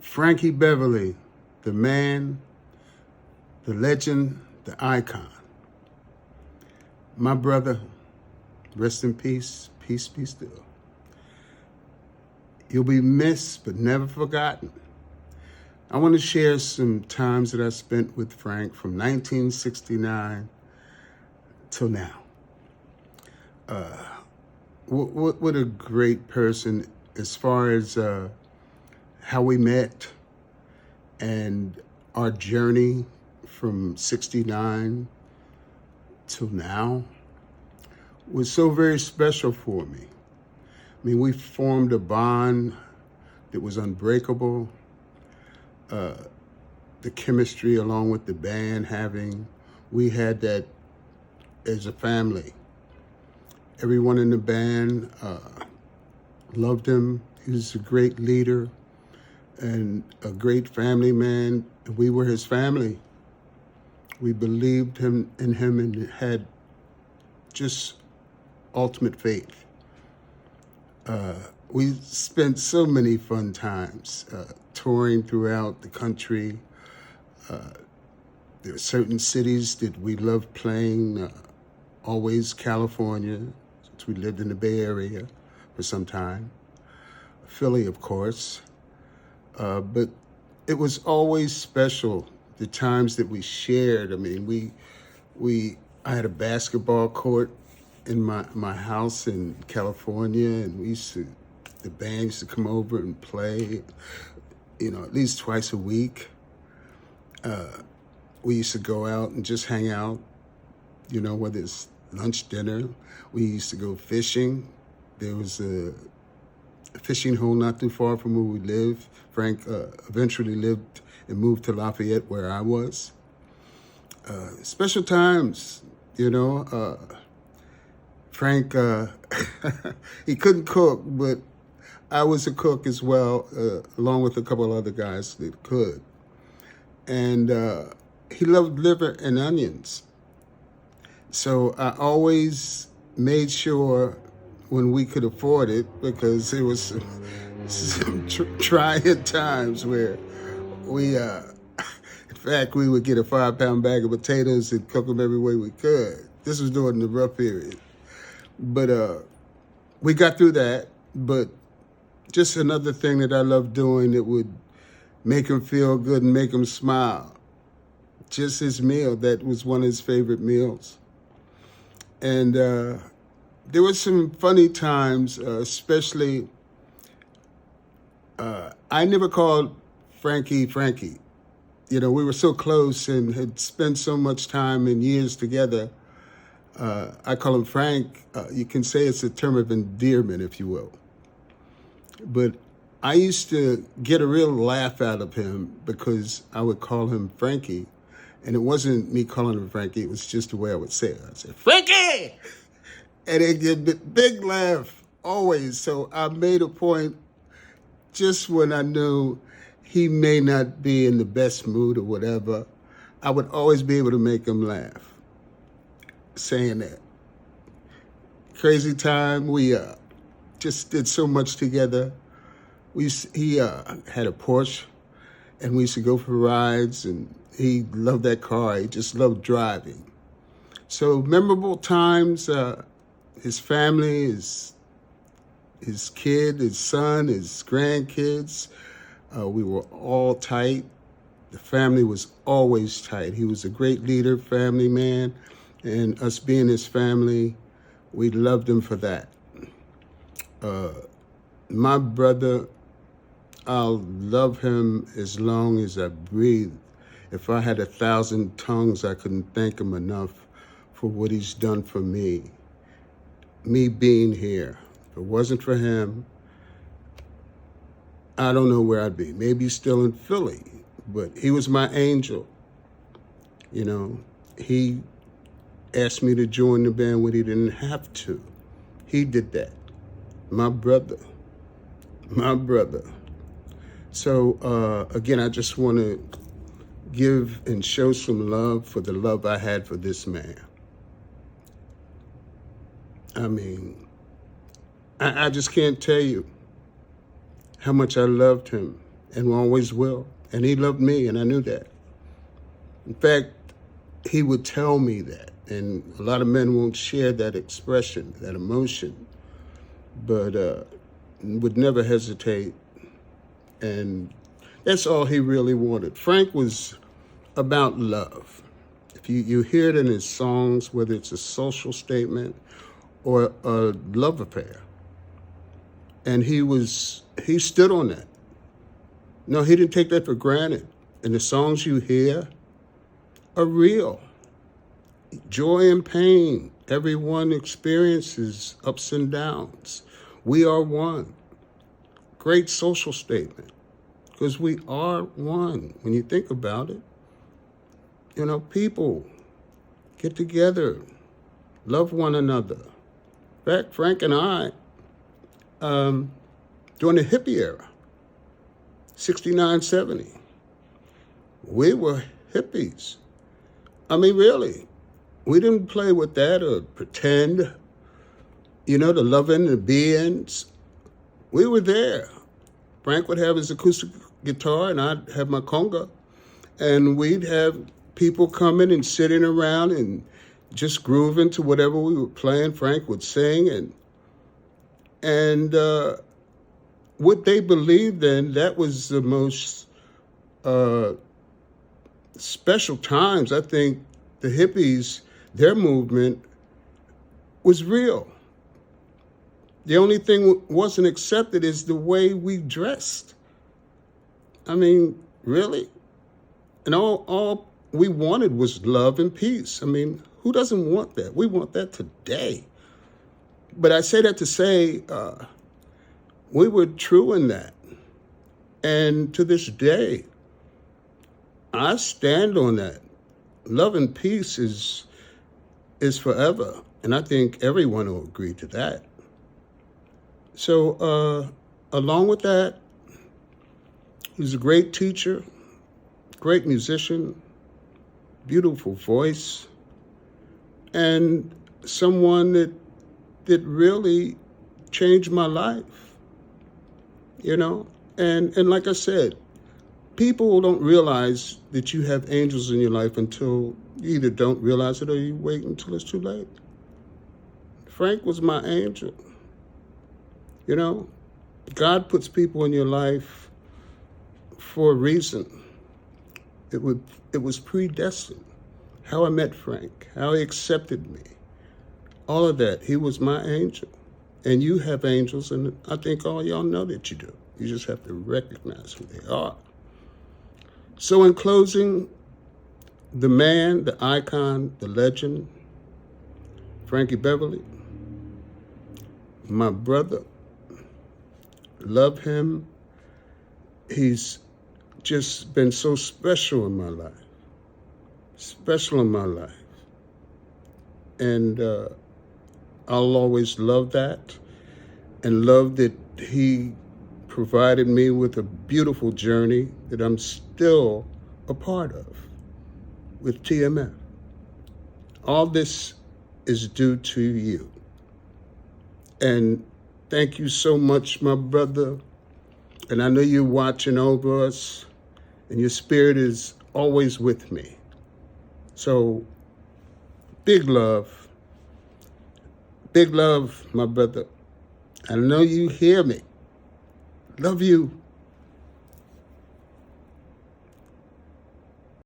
Frankie Beverly, the man, the legend, the icon. My brother, rest in peace, peace be still. You'll be missed but never forgotten. I want to share some times that I spent with Frank from 1969 till now. What a great person as far as how we met and our journey from 69 till now was so very special for me. I mean, we formed a bond that was unbreakable. The chemistry along with the band we had that as a family. Everyone in the band loved him. He was a great leader and a great family man. We were his family. We believed in him and had just ultimate faith. We spent so many fun times touring throughout the country. There are certain cities that we loved playing, always California, since we lived in the Bay Area for some time. Philly, of course. But it was always special, the times that we shared. I mean, I had a basketball court in my house in California, and the band used to come over and play, at least twice a week. We used to go out and just hang out, whether it's lunch, dinner. We used to go fishing. There was a fishing hole not too far from where we lived. Frank eventually lived and moved to Lafayette, where I was. Special times, Frank, he couldn't cook, but I was a cook as well, along with a couple of other guys that could. And he loved liver and onions. So I always made sure when we could afford it, because it was some trying times where in fact, we would get a 5-pound bag of potatoes and cook them every way we could. This was during the rough period. But we got through that. But just another thing that I loved doing that would make him feel good and make him smile. Just his meal, that was one of his favorite meals. And there were some funny times, especially, I never called Frankie. We were so close and had spent so much time and years together. I call him Frank. You can say it's a term of endearment, if you will. But I used to get a real laugh out of him because I would call him Frankie. And it wasn't me calling him Frankie. It was just the way I would say it. I'd say, Frankie! And it'd get a big laugh, always. So I made a point, just when I knew he may not be in the best mood or whatever, I would always be able to make him laugh, saying that. Crazy time, we just did so much together. He had a Porsche, and we used to go for rides, and he loved that car. He just loved driving. So memorable times, his family, his kid, his son, his grandkids, we were all tight. The family was always tight. He was a great leader, family man, and us being his family, we loved him for that. My brother, I'll love him as long as I breathe. If I had 1,000 tongues, I couldn't thank him enough for what he's done for me. Me being here. If it wasn't for him, I don't know where I'd be. Maybe still in Philly, but he was my angel. He asked me to join the band when he didn't have to. He did that. My brother. So, again, I just want to give and show some love for the love I had for this man. I mean, I just can't tell you how much I loved him and always will. And he loved me, and I knew that. In fact, he would tell me that. And a lot of men won't share that expression, that emotion, but would never hesitate. And that's all he really wanted. Frank was about love. If you hear it in his songs, whether it's a social statement or a love affair, and he stood on that. No, he didn't take that for granted. And the songs you hear are real. Joy and pain. Everyone experiences ups and downs. We are one. Great social statement. Because we are one. When you think about it, people get together, love one another. In fact, Frank and I, during the hippie era, 69, 70, we were hippies. I mean, really. We didn't play with that or pretend, the loving, the beings. We were there. Frank would have his acoustic guitar and I'd have my conga. And we'd have people coming and sitting around and just grooving to whatever we were playing. Frank would sing. And what they believed in, that was the most special times. I think the hippies, their movement was real. The only thing wasn't accepted is the way we dressed. I mean, really? And all we wanted was love and peace. I mean, who doesn't want that? We want that today. But I say that to say we were true in that. And to this day, I stand on that. Love and peace is forever. And I think everyone will agree to that. So along with that, he was a great teacher, great musician, beautiful voice, and someone that really changed my life, And like I said, people don't realize that you have angels in your life until you either don't realize it or you wait until it's too late. Frank was my angel. God puts people in your life for a reason. It was predestined. How I met Frank, how he accepted me, all of that. He was my angel. And you have angels, and I think all y'all know that you do. You just have to recognize who they are. So in closing, the man, the icon, the legend, Frankie Beverly, my brother, love him. He's just been so special in my life. And I'll always love that, and love that he provided me with a beautiful journey that I'm still a part of with TMF. All this is due to you. And thank you so much, my brother. And I know you're watching over us, and your spirit is always with me. So, big love. Big love, my brother. I know you hear me. Love you.